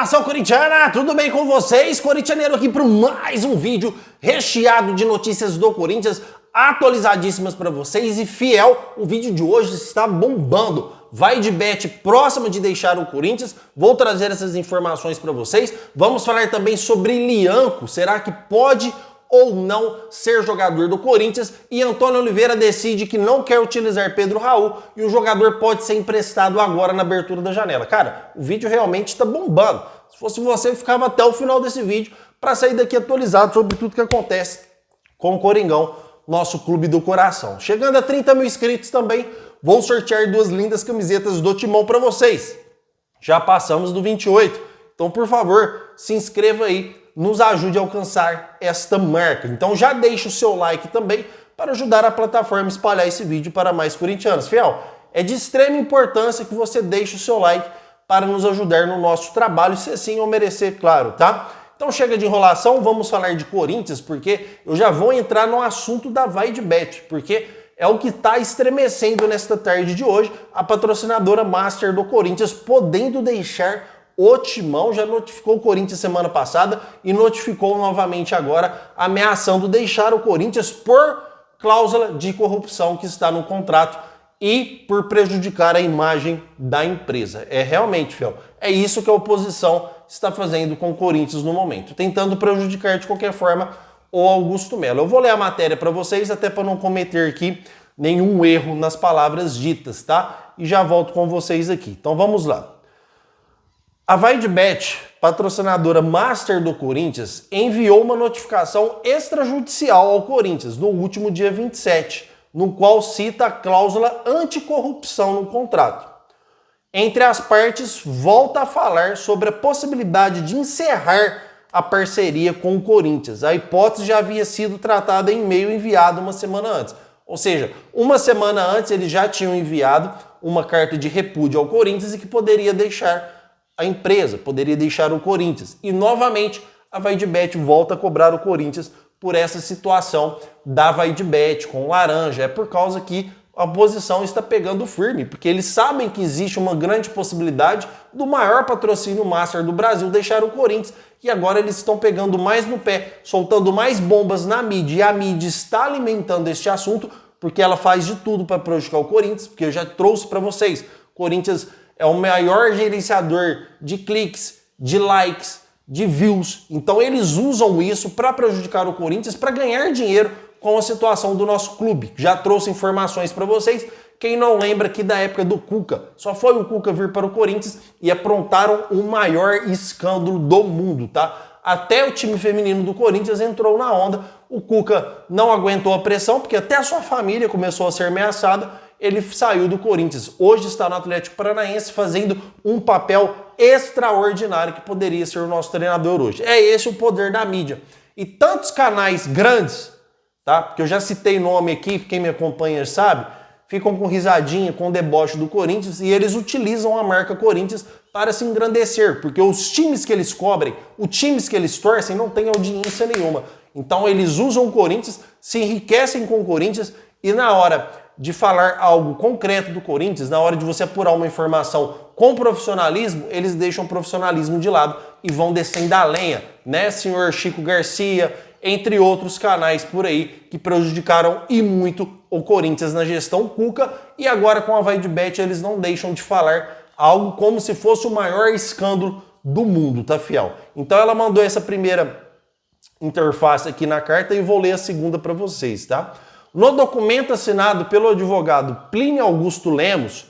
Nação corintiana, tudo bem com vocês? Corintianeiro aqui para mais um vídeo recheado de notícias do Corinthians, atualizadíssimas para vocês e fiel, o vídeo de hoje está bombando. Vai de bet próxima de deixar o Corinthians, vou trazer essas informações para vocês. Vamos falar também sobre Lianco, será que pode ou não ser jogador do Corinthians? E Antônio Oliveira decide que não quer utilizar Pedro Raul e o jogador pode ser emprestado agora na abertura da janela. Cara, o vídeo realmente está bombando. Se fosse você, ficava até o final desse vídeo para sair daqui atualizado sobre tudo que acontece com o Coringão, nosso clube do coração. Chegando a 30 mil inscritos também, vou sortear duas lindas camisetas do Timão para vocês. Já passamos do 28, então por favor, se inscreva aí, nos ajude a alcançar esta marca. Então já deixa o seu like também para ajudar a plataforma a espalhar esse vídeo para mais corintianos. Fiel, é de extrema importância que você deixe o seu like para nos ajudar no nosso trabalho, se assim eu merecer, claro, tá? Então chega de enrolação, vamos falar de Corinthians, porque eu já vou entrar no assunto da Vai de Bet, porque é o que está estremecendo nesta tarde de hoje, a patrocinadora Master do Corinthians podendo deixar o Timão. Já notificou o Corinthians semana passada e notificou novamente agora, ameaçando deixar o Corinthians por cláusula de corrupção que está no contrato e por prejudicar a imagem da empresa. É realmente, fiel, é isso que a oposição está fazendo com o Corinthians no momento, tentando prejudicar de qualquer forma o Augusto Melo. Eu vou ler a matéria para vocês, até para não cometer aqui nenhum erro nas palavras ditas, tá? E já volto com vocês aqui. Então vamos lá. A Vai de Bet, patrocinadora Master do Corinthians, enviou uma notificação extrajudicial ao Corinthians no último dia 27, no qual cita a cláusula anticorrupção no contrato. Entre as partes, volta a falar sobre a possibilidade de encerrar a parceria com o Corinthians. A hipótese já havia sido tratada em e-mail enviado uma semana antes. Ou seja, uma semana antes eles já tinham enviado uma carta de repúdio ao Corinthians e que poderia deixar a empresa, poderia deixar o Corinthians. E novamente a Vai de Bet volta a cobrar o Corinthians por essa situação da Vai de Bet com o Laranja. É por causa que a oposição está pegando firme, porque eles sabem que existe uma grande possibilidade do maior patrocínio Master do Brasil deixar o Corinthians, e agora eles estão pegando mais no pé, soltando mais bombas na mídia, e a mídia está alimentando este assunto, porque ela faz de tudo para prejudicar o Corinthians, porque eu já trouxe para vocês, o Corinthians é o maior gerenciador de cliques, de likes, de views, então eles usam isso para prejudicar o Corinthians, para ganhar dinheiro com a situação do nosso clube. Já trouxe informações para vocês. Quem não lembra que da época do Cuca, só foi o Cuca vir para o Corinthians e aprontaram o maior escândalo do mundo, tá? Até o time feminino do Corinthians entrou na onda. O Cuca não aguentou a pressão, porque até a sua família começou a ser ameaçada. Ele saiu do Corinthians. Hoje está no Atlético Paranaense fazendo um papel extraordinário que poderia ser o nosso treinador hoje. É esse o poder da mídia. E tantos canais grandes, tá? Porque eu já citei nome aqui, quem me acompanha sabe, ficam com risadinha, com deboche do Corinthians e eles utilizam a marca Corinthians para se engrandecer, porque os times que eles cobrem, os times que eles torcem não têm audiência nenhuma. Então eles usam o Corinthians, se enriquecem com o Corinthians e na hora de falar algo concreto do Corinthians, na hora de você apurar uma informação com profissionalismo, eles deixam o profissionalismo de lado e vão descendo a lenha, né, senhor Chico Garcia, entre outros canais por aí que prejudicaram e muito o Corinthians na gestão Cuca, e agora com a Vai de Bet eles não deixam de falar algo como se fosse o maior escândalo do mundo, tá, fiel? Então ela mandou essa primeira interface aqui na carta e vou ler a segunda para vocês, tá? No documento assinado pelo advogado Plínio Augusto Lemos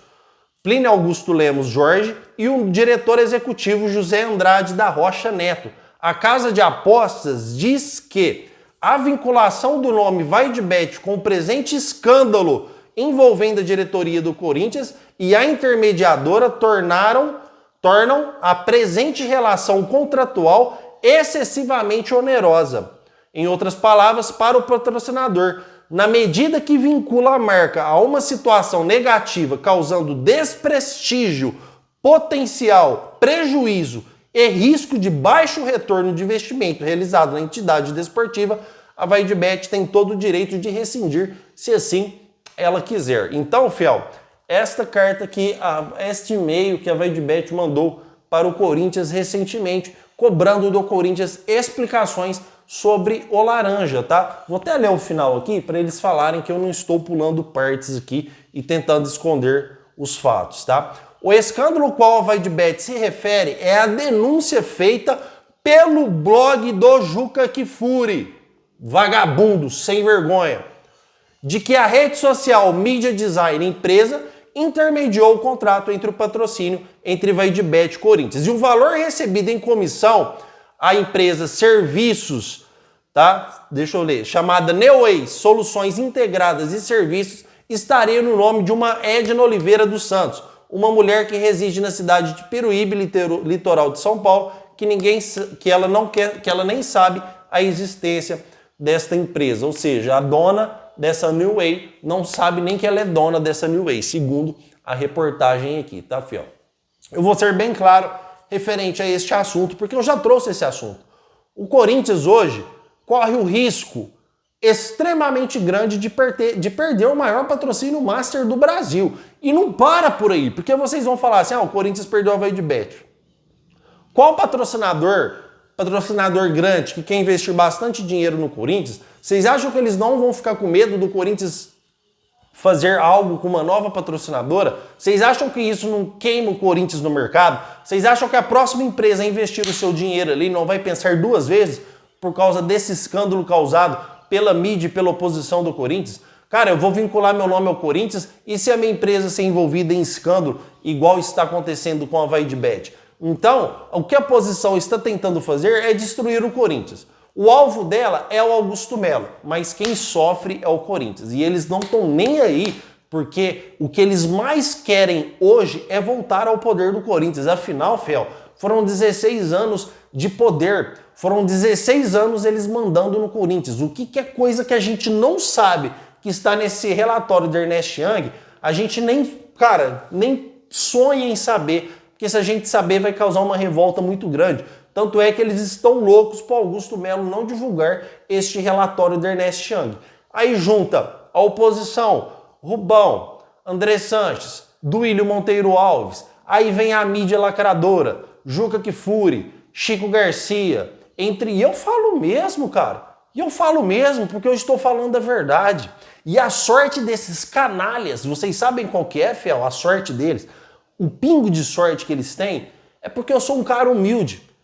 Jorge e o diretor executivo José Andrade da Rocha Neto, a Casa de Apostas diz que a vinculação do nome Vai de Bet com o presente escândalo envolvendo a diretoria do Corinthians e a intermediadora tornam a presente relação contratual excessivamente onerosa. Em outras palavras, para o patrocinador, na medida que vincula a marca a uma situação negativa causando desprestígio, potencial, prejuízo e risco de baixo retorno de investimento realizado na entidade desportiva, a Vai de Bet tem todo o direito de rescindir, se assim ela quiser. Então, fiel, esta carta aqui, este e-mail que a Vai de Bet mandou para o Corinthians recentemente, cobrando do Corinthians explicações sobre o laranja, tá? Vou até ler o final aqui para eles falarem que eu não estou pulando partes aqui e tentando esconder os fatos, tá? O escândalo ao qual a VaideBet se refere é a denúncia feita pelo blog do Juca Kfouri, vagabundo, sem vergonha, de que a rede social Media Design Empresa intermediou o contrato entre o patrocínio entre VaideBet e Corinthians. E o valor recebido em comissão à empresa Serviços, tá? Deixa eu ler, chamada Neoway Soluções Integradas e Serviços, estaria no nome de uma Edna Oliveira dos Santos, uma mulher que reside na cidade de Peruíbe, litoral de São Paulo, que ela nem sabe a existência desta empresa. Ou seja, a dona dessa Neoway não sabe nem que ela é dona dessa Neoway, segundo a reportagem aqui, tá, fiel? Eu vou ser bem claro referente a este assunto, porque eu já trouxe esse assunto. O Corinthians hoje corre o risco extremamente grande de perder o maior patrocínio master do Brasil. E não para por aí, porque vocês vão falar assim, o Corinthians perdeu a VaideBet. Qual patrocinador grande que quer investir bastante dinheiro no Corinthians, vocês acham que eles não vão ficar com medo do Corinthians fazer algo com uma nova patrocinadora? Vocês acham que isso não queima o Corinthians no mercado? Vocês acham que a próxima empresa a investir o seu dinheiro ali não vai pensar duas vezes por causa desse escândalo causado pela mídia e pela oposição do Corinthians? Cara, eu vou vincular meu nome ao Corinthians e se a minha empresa ser envolvida em escândalo, igual está acontecendo com a VaideBet? Então, o que a oposição está tentando fazer é destruir o Corinthians. O alvo dela é o Augusto Melo, mas quem sofre é o Corinthians. E eles não estão nem aí, porque o que eles mais querem hoje é voltar ao poder do Corinthians. Afinal, Fel, foram 16 anos de poder, foram 16 anos eles mandando no Corinthians. O que é coisa que a gente não sabe que está nesse relatório do Ernest Young, a gente nem sonha em saber, porque se a gente saber vai causar uma revolta muito grande. Tanto é que eles estão loucos para Augusto Melo não divulgar este relatório do Ernest Young. Aí junta a oposição, Rubão, André Sanches, Duílio Monteiro Alves, aí vem a mídia lacradora, Juca Kfouri, Chico Garcia, e eu falo mesmo, cara. E eu falo mesmo porque eu estou falando a verdade. E a sorte desses canalhas, vocês sabem qual que é, Fel? A sorte deles, o pingo de sorte que eles têm, é porque eu sou um cara humilde.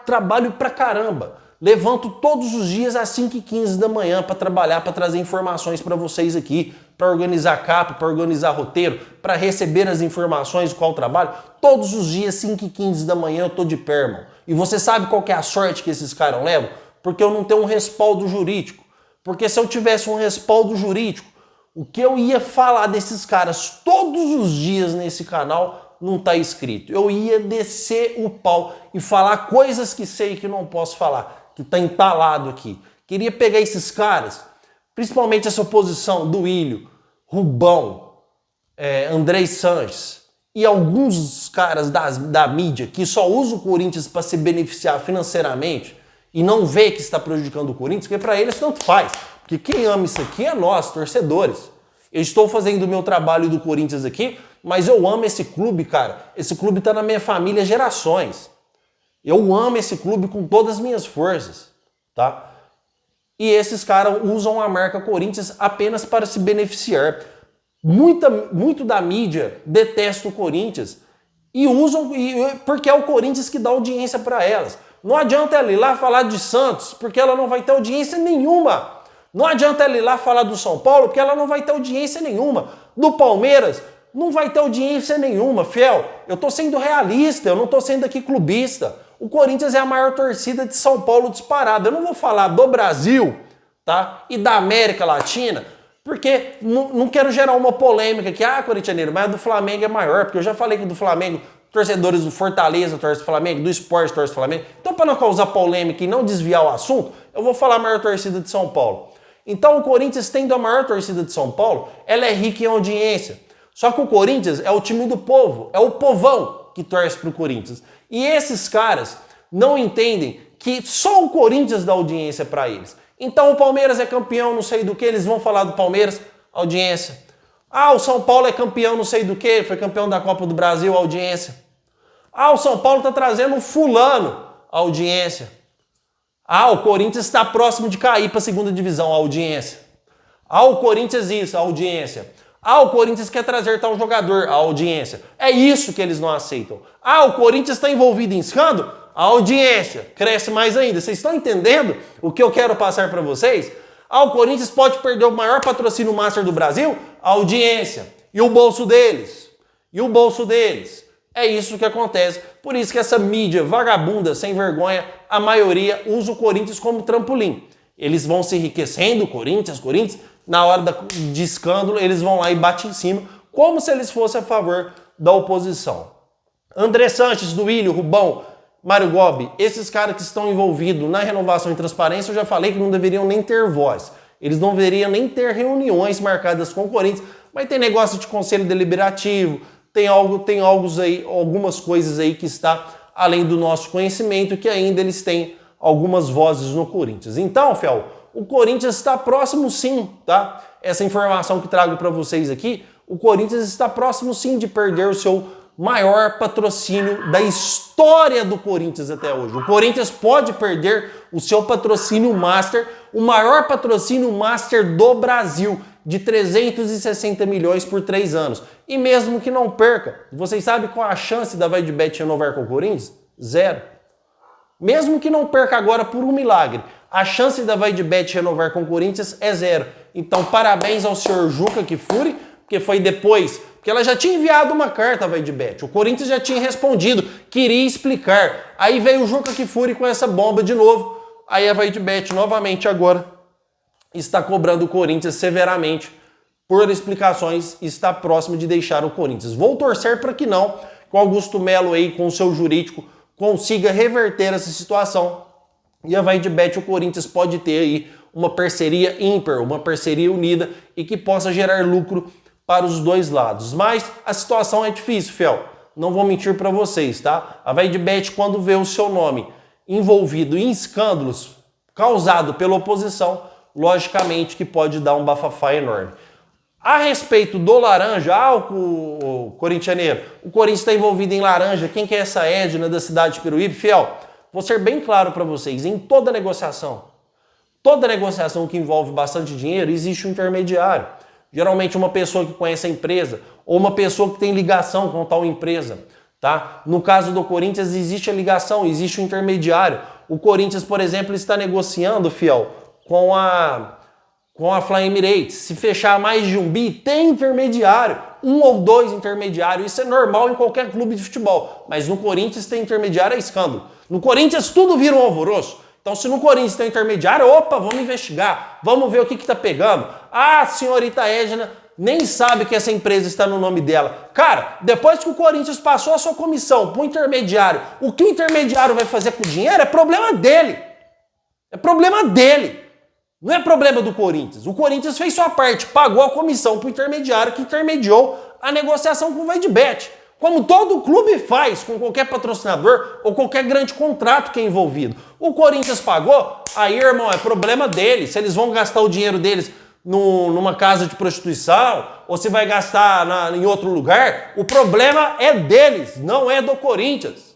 Trabalho pra caramba. Levanto todos os dias às 5h15 da manhã para trabalhar, para trazer informações para vocês aqui, para organizar capa, para organizar roteiro, para receber as informações do qual trabalho. Todos os dias, 5h15 da manhã, eu tô de pé, irmão. E você sabe qual que é a sorte que esses caras levam? Porque eu não tenho um respaldo jurídico. Porque se eu tivesse um respaldo jurídico, o que eu ia falar desses caras todos os dias nesse canal não está escrito. Eu ia descer o pau e falar coisas que sei que não posso falar, que está entalado aqui. Queria pegar esses caras, principalmente essa oposição do Duílio, Rubão, André Sanches e alguns caras da mídia que só usam o Corinthians para se beneficiar financeiramente e não vê que está prejudicando o Corinthians, porque para eles tanto faz. Porque quem ama isso aqui é nós, torcedores. Eu estou fazendo o meu trabalho do Corinthians aqui, mas eu amo esse clube, cara. Esse clube tá na minha família gerações. Eu amo esse clube com todas as minhas forças, tá? E esses caras usam a marca Corinthians apenas para se beneficiar. Muito da mídia detesta o Corinthians e usam porque é o Corinthians que dá audiência para elas. Não adianta ela ir lá falar de Santos, porque ela não vai ter audiência nenhuma. Não adianta ela ir lá falar do São Paulo, porque ela não vai ter audiência nenhuma. Do Palmeiras, não vai ter audiência nenhuma, fiel. Eu tô sendo realista, eu não tô sendo aqui clubista. O Corinthians é a maior torcida de São Paulo disparada. Eu não vou falar do Brasil, tá? E da América Latina, porque não quero gerar uma polêmica que, corintianeiro, mas a do Flamengo é maior, porque eu já falei que do Flamengo, torcedores do Fortaleza torcem do Flamengo, do Sport torcem do Flamengo. Então, para não causar polêmica e não desviar o assunto, eu vou falar a maior torcida de São Paulo. Então, o Corinthians, tendo a maior torcida de São Paulo, ela é rica em audiência. Só que o Corinthians é o time do povo, é o povão que torce pro Corinthians. E esses caras não entendem que só o Corinthians dá audiência para eles. Então o Palmeiras é campeão, não sei do que, eles vão falar do Palmeiras, audiência. O São Paulo é campeão, não sei do que, foi campeão da Copa do Brasil, audiência. Ah, o São Paulo tá trazendo um fulano, audiência. Ah, o Corinthians está próximo de cair para a segunda divisão, audiência. Ah, o Corinthians isso, audiência. Ah, o Corinthians quer trazer tal jogador, a audiência. É isso que eles não aceitam. Ah, o Corinthians está envolvido em escândalo, a audiência cresce mais ainda. Vocês estão entendendo o que eu quero passar para vocês? Ah, o Corinthians pode perder o maior patrocínio master do Brasil, a audiência. E o bolso deles? E o bolso deles? É isso que acontece. Por isso que essa mídia vagabunda, sem vergonha, a maioria usa o Corinthians como trampolim. Eles vão se enriquecendo, Corinthians, na hora de escândalo, eles vão lá e batem em cima, como se eles fossem a favor da oposição. André Sanches, Duílio, Rubão, Mário Gobi, esses caras que estão envolvidos na renovação e transparência, eu já falei que não deveriam nem ter voz. Eles não deveriam nem ter reuniões marcadas com o Corinthians, mas tem negócio de conselho deliberativo, tem algumas coisas aí que está além do nosso conhecimento, que ainda eles têm algumas vozes no Corinthians. Então, Fiel, o Corinthians está próximo sim, tá? Essa informação que trago para vocês aqui, o Corinthians está próximo sim de perder o seu maior patrocínio da história do Corinthians até hoje. O Corinthians pode perder o seu patrocínio master, o maior patrocínio master do Brasil, de 360 milhões por 3 anos. E mesmo que não perca, vocês sabem qual a chance da VaiDeBet renovar com o Corinthians? 0. Mesmo que não perca agora por um milagre, a chance da VaiDeBet renovar com o Corinthians é 0. Então, parabéns ao senhor Juca Kfouri, porque foi depois, porque ela já tinha enviado uma carta à VaiDeBet, o Corinthians já tinha respondido, queria explicar. Aí veio o Juca Kfouri com essa bomba de novo, aí a VaiDeBet novamente agora está cobrando o Corinthians severamente por explicações e está próximo de deixar o Corinthians. Vou torcer para que não, com Augusto Melo aí, com o seu jurídico, consiga reverter essa situação. E a VaiDeBet, o Corinthians pode ter aí uma parceria ímpar, uma parceria unida e que possa gerar lucro para os dois lados. Mas a situação é difícil, Fiel. Não vou mentir para vocês, tá? A VaiDeBet, quando vê o seu nome envolvido em escândalos causado pela oposição, logicamente que pode dar um bafafá enorme. A respeito do laranja, o corintianeiro, o Corinthians está envolvido em laranja, quem que é essa Edna da cidade de Peruíbe? Fiel, vou ser bem claro para vocês, em toda negociação que envolve bastante dinheiro, existe um intermediário. Geralmente uma pessoa que conhece a empresa, ou uma pessoa que tem ligação com tal empresa, tá? No caso do Corinthians existe a ligação, existe o intermediário. O Corinthians, por exemplo, está negociando, Fiel, com a Fly Emirates. Se fechar mais de 1 bi, tem intermediário. 1 ou 2 intermediários. Isso é normal em qualquer clube de futebol. Mas no Corinthians tem intermediário, é escândalo. No Corinthians tudo vira um alvoroço. Então se no Corinthians tem intermediário, opa, vamos investigar. Vamos ver o que está pegando. Ah, a senhorita Edna nem sabe que essa empresa está no nome dela. Cara, depois que o Corinthians passou a sua comissão para o intermediário, o que o intermediário vai fazer com o dinheiro é problema dele. É problema dele. Não é problema do Corinthians. O Corinthians fez sua parte, pagou a comissão para o intermediário que intermediou a negociação com o VaiDeBet. Como todo clube faz com qualquer patrocinador ou qualquer grande contrato que é envolvido. O Corinthians pagou, aí, irmão, é problema deles. Se eles vão gastar o dinheiro deles numa casa de prostituição ou se vai gastar em outro lugar, o problema é deles, não é do Corinthians.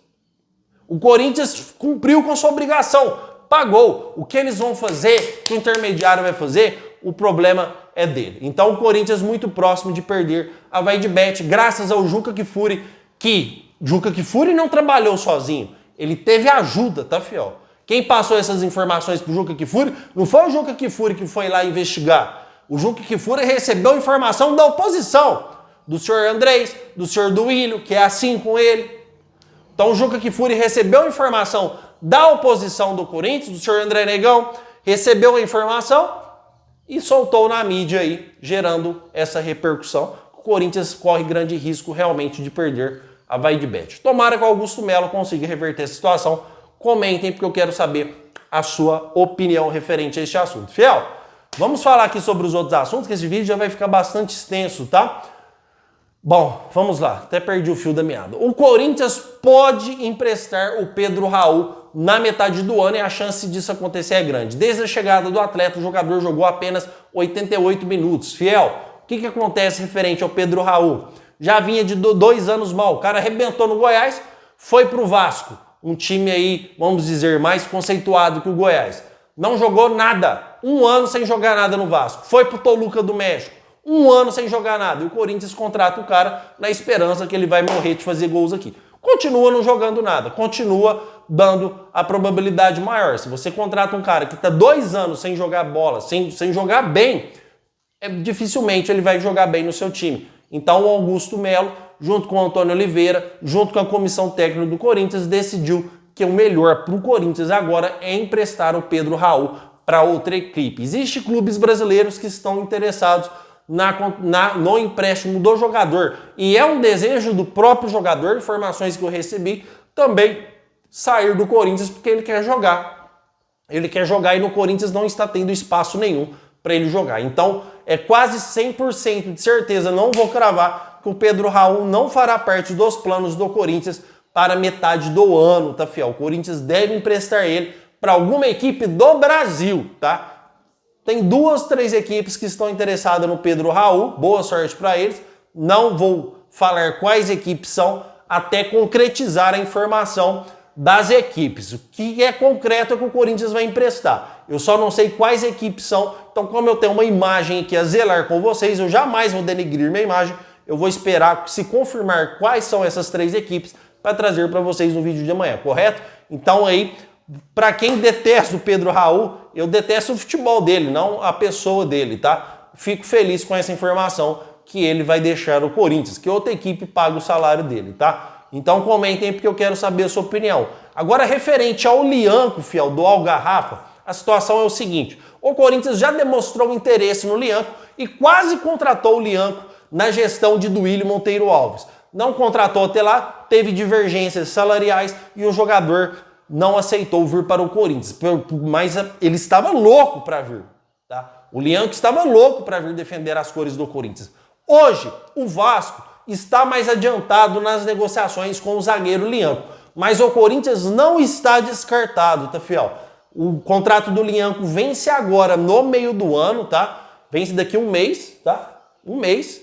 O Corinthians cumpriu com sua obrigação. Pagou. O que eles vão fazer, o que o intermediário vai fazer, o problema é dele. Então o Corinthians muito próximo de perder a VaiDeBet, graças ao Juca Kfouri, que Juca Kfouri não trabalhou sozinho, ele teve ajuda, tá, Fiel? Quem passou essas informações pro Juca Kfouri não foi o Juca Kfouri que foi lá investigar. O Juca Kfouri recebeu informação da oposição, do senhor Andrés, do senhor Duílio, que é assim com ele. Então o Juca Kfouri recebeu informação da oposição do Corinthians, do senhor André Negão, recebeu a informação e soltou na mídia aí, gerando essa repercussão. O Corinthians corre grande risco realmente de perder a VaiDeBet. Tomara que o Augusto Melo consiga reverter essa situação. Comentem, porque eu quero saber a sua opinião referente a este assunto. Fiel, vamos falar aqui sobre os outros assuntos, que esse vídeo já vai ficar bastante extenso, tá? Bom, vamos lá, até perdi o fio da meada. O Corinthians pode emprestar o Pedro Raul na metade do ano e a chance disso acontecer é grande. Desde a chegada do atleta, o jogador jogou apenas 88 minutos. Fiel, o que acontece referente ao Pedro Raul? Já vinha de 2 anos mal, o cara arrebentou no Goiás, Foi pro Vasco, um time aí, vamos dizer, mais conceituado que o Goiás. Não jogou nada, 1 ano sem jogar nada no Vasco. Foi pro Toluca do México, 1 ano sem jogar nada. E o Corinthians contrata o cara na esperança que ele vai morrer de fazer gols aqui. Continua não jogando nada, continua dando a probabilidade maior. Se você contrata um cara que está 2 anos sem jogar bola, sem jogar bem, dificilmente ele vai jogar bem no seu time. Então o Augusto Melo, junto com o Antônio Oliveira, junto com a comissão técnica do Corinthians, decidiu que o melhor para o Corinthians agora é emprestar o Pedro Raul para outra equipe. Existem clubes brasileiros que estão interessados no empréstimo do jogador. E é um desejo do próprio jogador, informações que eu recebi, também sair do Corinthians porque ele quer jogar. Ele quer jogar e no Corinthians não está tendo espaço nenhum para ele jogar. Então é quase 100% de certeza, não vou cravar, que o Pedro Raul não fará parte dos planos do Corinthians para metade do ano, tá, fiel? O Corinthians deve emprestar ele para alguma equipe do Brasil, tá? Tem 2, 3 equipes que estão interessadas no Pedro Raul, boa sorte para eles. Não vou falar quais equipes são até concretizar a informação das equipes. O que é concreto é que o Corinthians vai emprestar. Eu só não sei quais equipes são, então como eu tenho uma imagem aqui a zelar com vocês, eu jamais vou denegrir minha imagem, eu vou esperar se confirmar quais são essas 3 equipes para trazer para vocês no vídeo de amanhã, correto? Então aí, para quem detesta o Pedro Raul, eu detesto o futebol dele, não a pessoa dele, tá? Fico feliz com essa informação que ele vai deixar o Corinthians, que outra equipe paga o salário dele, tá? Então comentem porque eu quero saber a sua opinião. Agora, referente ao Lianco, fiel, do Algarrafa, a situação é o seguinte: o Corinthians já demonstrou interesse no Lianco e quase contratou o Lianco na gestão de Duílio Monteiro Alves. Não contratou até lá, teve divergências salariais e o jogador não aceitou vir para o Corinthians, mas ele estava louco para vir, tá? O Lianco estava louco para vir defender as cores do Corinthians. Hoje, o Vasco está mais adiantado nas negociações com o zagueiro Lianco, mas o Corinthians não está descartado, tá, fiel? O contrato do Lianco vence agora no meio do ano, tá? Vence daqui 1 mês, tá? 1 mês.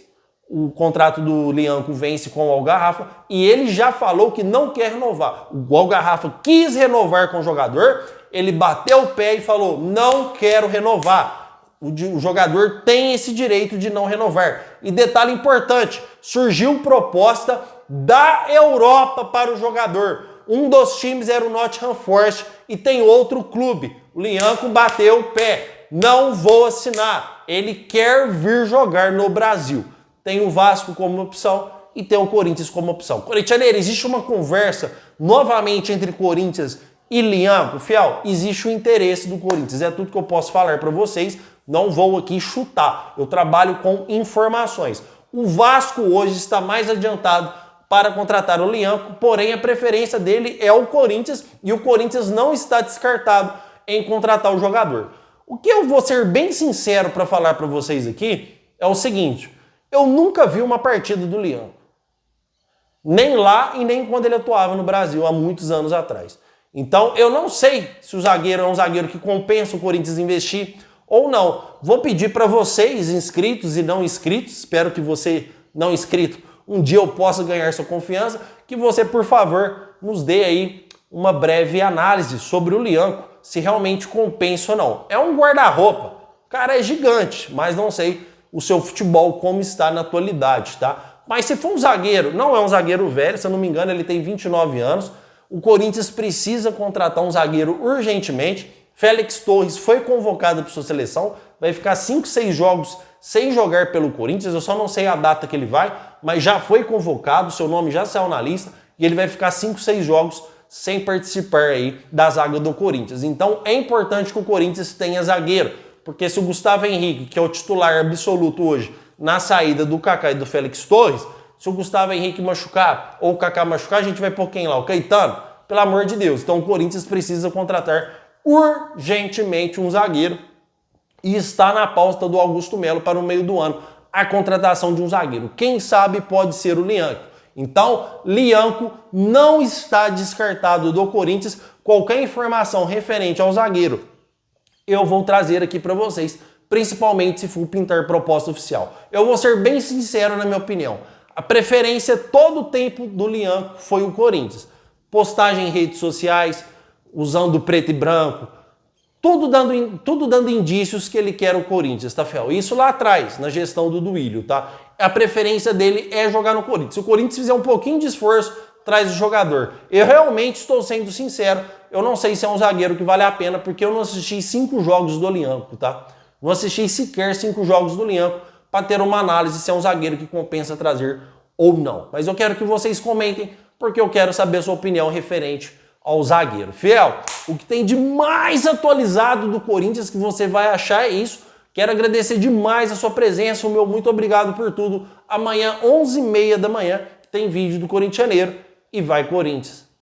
O contrato do Lianco vence com o Algarrafa e ele já falou que não quer renovar. O Algarrafa quis renovar com o jogador, ele bateu o pé e falou: não quero renovar. O jogador tem esse direito de não renovar. E detalhe importante, surgiu proposta da Europa para o jogador. Um dos times era o Nottingham Forest e tem outro clube. O Lianco bateu o pé. Não vou assinar. Ele quer vir jogar no Brasil. Tem o Vasco como opção e tem o Corinthians como opção. Corintianeiro, existe uma conversa novamente entre Corinthians e Lianco, fiel? Existe o interesse do Corinthians, é tudo que eu posso falar para vocês, não vou aqui chutar, eu trabalho com informações. O Vasco hoje está mais adiantado para contratar o Lianco, porém a preferência dele é o Corinthians e o Corinthians não está descartado em contratar o jogador. O que eu vou ser bem sincero para falar para vocês aqui é o seguinte: eu nunca vi uma partida do Lianco. Nem lá e nem quando ele atuava no Brasil, há muitos anos atrás. Então, eu não sei se o zagueiro é um zagueiro que compensa o Corinthians investir ou não. Vou pedir para vocês, inscritos e não inscritos, espero que você, não inscrito, um dia eu possa ganhar sua confiança, que você, por favor, nos dê aí uma breve análise sobre o Lianco, se realmente compensa ou não. É um guarda-roupa, o cara é gigante, mas não sei o seu futebol como está na atualidade, tá? Mas se for um zagueiro, não é um zagueiro velho, se eu não me engano, ele tem 29 anos, o Corinthians precisa contratar um zagueiro urgentemente. Félix Torres foi convocado para sua seleção, vai ficar 5, 6 jogos sem jogar pelo Corinthians, eu só não sei a data que ele vai, mas já foi convocado, seu nome já saiu na lista, e ele vai ficar 5, 6 jogos sem participar aí da zaga do Corinthians. Então é importante que o Corinthians tenha zagueiro, porque se o Gustavo Henrique, que é o titular absoluto hoje, na saída do Kaká e do Félix Torres, se o Gustavo Henrique machucar ou o Kaká machucar, a gente vai pôr quem lá? O Caetano? Pelo amor de Deus. Então o Corinthians precisa contratar urgentemente um zagueiro e está na pauta do Augusto Melo para o meio do ano a contratação de um zagueiro. Quem sabe pode ser o Lianco. Então, Lianco não está descartado do Corinthians. Qualquer informação referente ao zagueiro eu vou trazer aqui para vocês, principalmente se for pintar proposta oficial. Eu vou ser bem sincero na minha opinião. A preferência todo o tempo do Lianco foi o Corinthians. postagem em redes sociais, usando preto e branco, tudo dando indícios que ele quer o Corinthians, tá, Fel? Isso lá atrás, na gestão do Duílio, tá? A preferência dele é jogar no Corinthians. Se o Corinthians fizer um pouquinho de esforço, traz o jogador. Eu realmente estou sendo sincero, eu não sei se é um zagueiro que vale a pena, porque eu não assisti 5 jogos do Olianco, tá? Não assisti sequer 5 jogos do Olianco para ter uma análise se é um zagueiro que compensa trazer ou não. Mas eu quero que vocês comentem, porque eu quero saber a sua opinião referente ao zagueiro. Fiel, o que tem de mais atualizado do Corinthians que você vai achar é isso. Quero agradecer demais a sua presença, o meu muito obrigado por tudo. Amanhã, 11h30 da manhã, tem vídeo do Corintianeiro e vai Corinthians!